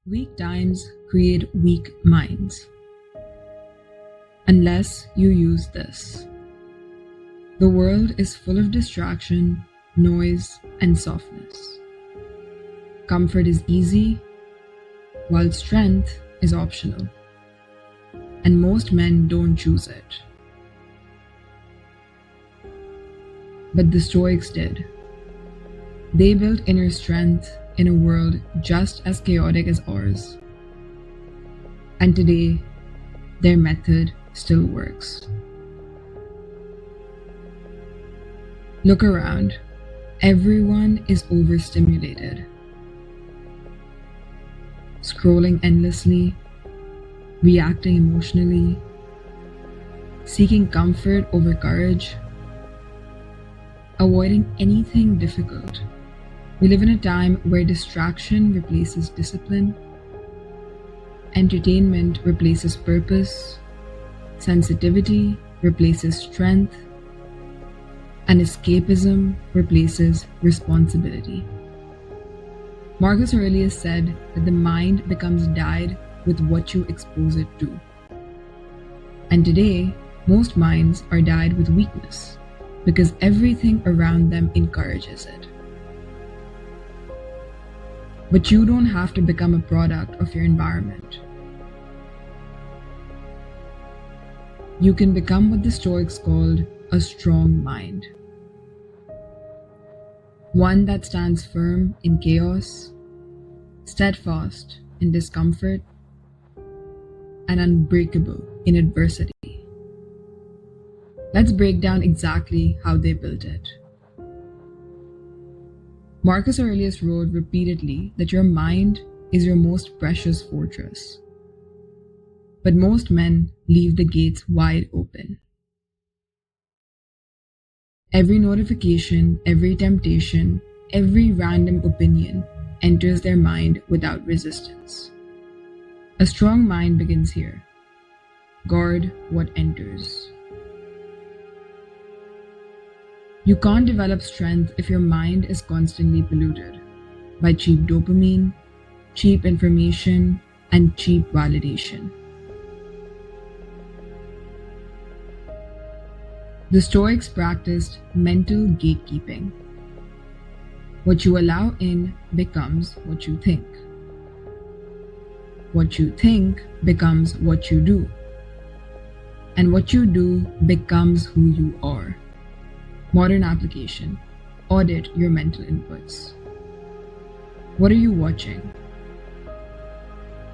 Weak times create weak minds. Unless you use this. The world is full of distraction, noise, and softness. Comfort is easy, while strength is optional. And most men don't choose it. But the Stoics did. They built inner strength in a world just as chaotic as ours. And today, their method still works. Look around. Everyone is overstimulated. Scrolling endlessly, reacting emotionally, seeking comfort over courage, avoiding anything difficult. We live in a time where distraction replaces discipline, entertainment replaces purpose, sensitivity replaces strength, and escapism replaces responsibility. Marcus Aurelius said that the mind becomes dyed with what you expose it to. And today, most minds are dyed with weakness because everything around them encourages it. But you don't have to become a product of your environment. You can become what the Stoics called a strong mind. One that stands firm in chaos, steadfast in discomfort, and unbreakable in adversity. Let's break down exactly how they built it. Marcus Aurelius wrote repeatedly that your mind is your most precious fortress. But most men leave the gates wide open. Every notification, every temptation, every random opinion enters their mind without resistance. A strong mind begins here. Guard what enters. You can't develop strength if your mind is constantly polluted by cheap dopamine, cheap information, and cheap validation. The Stoics practiced mental gatekeeping. What you allow in becomes what you think. What you think becomes what you do. And what you do becomes who you are. Modern application. Audit your mental inputs. What are you watching?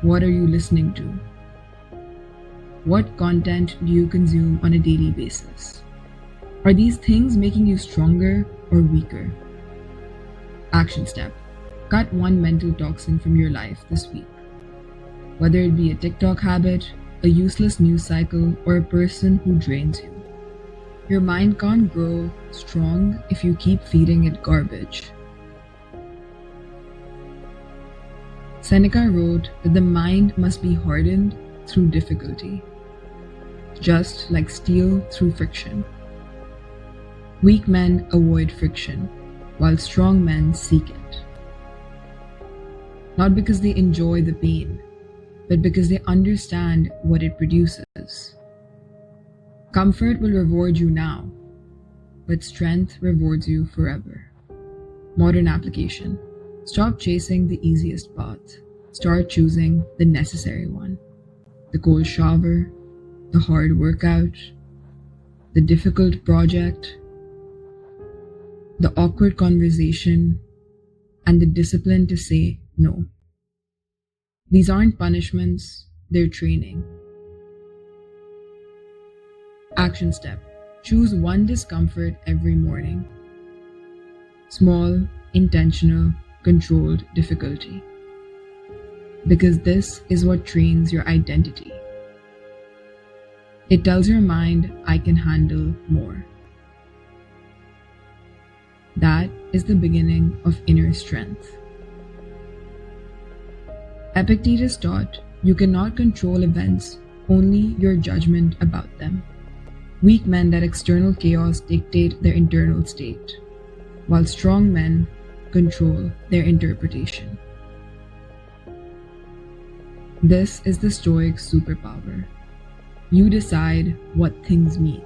What are you listening to? What content do you consume on a daily basis? Are these things making you stronger or weaker? Action step. Cut one mental toxin from your life this week. Whether it be a TikTok habit, a useless news cycle, or a person who drains you. Your mind can't grow strong if you keep feeding it garbage. Seneca wrote that the mind must be hardened through difficulty, just like steel through friction. Weak men avoid friction, while strong men seek it. Not because they enjoy the pain, but because they understand what it produces. Comfort will reward you now, but strength rewards you forever. Modern application. Stop chasing the easiest path. Start choosing the necessary one. The cold shower, the hard workout, the difficult project, the awkward conversation, and the discipline to say no. These aren't punishments, they're training. Action step. Choose one discomfort every morning. Small, intentional, controlled difficulty. Because this is what trains your identity. It tells your mind, I can handle more. That is the beginning of inner strength. Epictetus taught you cannot control events, only your judgment about them. Weak men let external chaos dictate their internal state, while strong men control their interpretation. This is the Stoic superpower. You decide what things mean.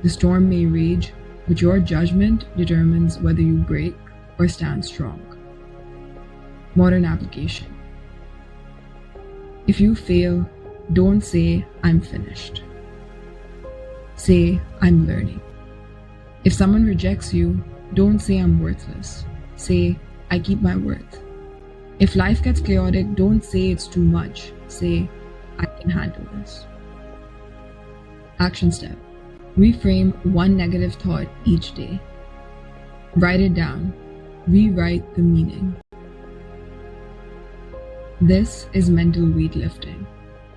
The storm may rage, but your judgment determines whether you break or stand strong. Modern application. If you fail, don't say, "I'm finished." Say, "I'm learning." If someone rejects you, don't say, "I'm worthless." Say, "I keep my worth." If life gets chaotic, don't say it's too much. Say, "I can handle this." Action step. Reframe one negative thought each day. Write it down. Rewrite the meaning. This is mental weightlifting,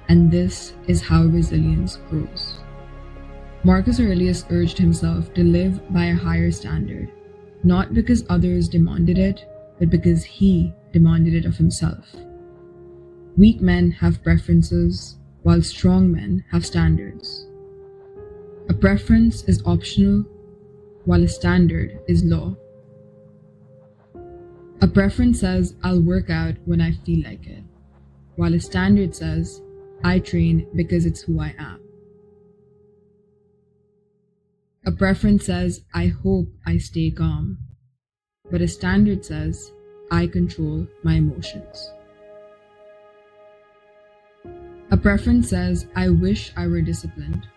and this is how resilience grows. Marcus Aurelius urged himself to live by a higher standard, not because others demanded it, but because he demanded it of himself. Weak men have preferences, while strong men have standards. A preference is optional, while a standard is law. A preference says, "I'll work out when I feel like it," while a standard says, "I train because it's who I am." A preference says, "I hope I stay calm," but a standard says, "I control my emotions." A preference says, "I wish I were disciplined,"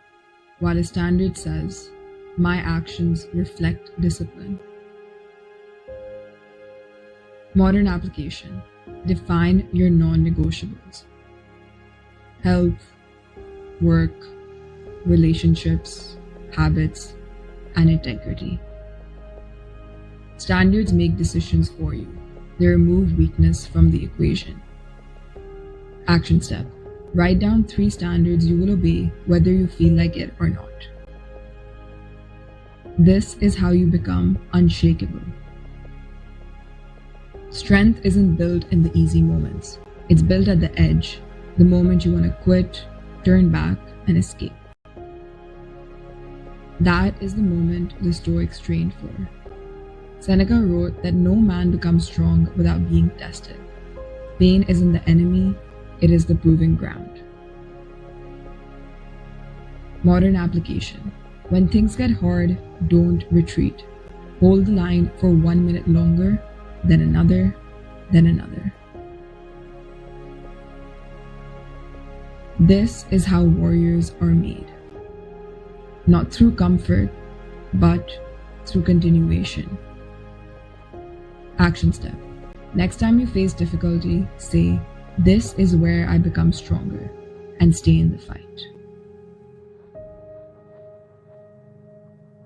while a standard says, "My actions reflect discipline." Modern application. Define your non-negotiables. Health, work, relationships, habits, and integrity. Standards make decisions for you. They remove weakness from the equation. Action step. Write down 3 standards you will obey whether you feel like it or not. This is how you become unshakable. Strength isn't built in the easy moments. It's built at the edge, the moment you want to quit, turn back, and escape. That is the moment the Stoics trained for. Seneca wrote that no man becomes strong without being tested. Pain isn't the enemy, it is the proving ground. Modern application. When things get hard, don't retreat. Hold the line for 1 minute longer, then another, then another. This is how warriors are made. Not through comfort, but through continuation. Action step. Next time you face difficulty, say, "This is where I become stronger," and stay in the fight.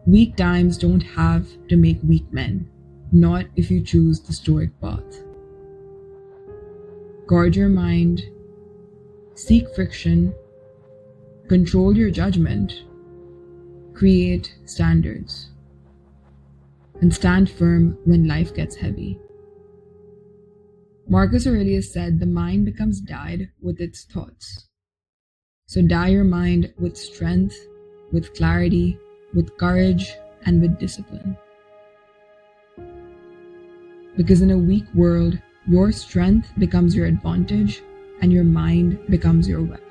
Weak times don't have to make weak men, not if you choose the Stoic path. Guard your mind, seek friction, control your judgment, create standards, and stand firm when life gets heavy. Marcus Aurelius said the mind becomes dyed with its thoughts. So dye your mind with strength, with clarity, with courage, and with discipline. Because in a weak world, your strength becomes your advantage and your mind becomes your weapon.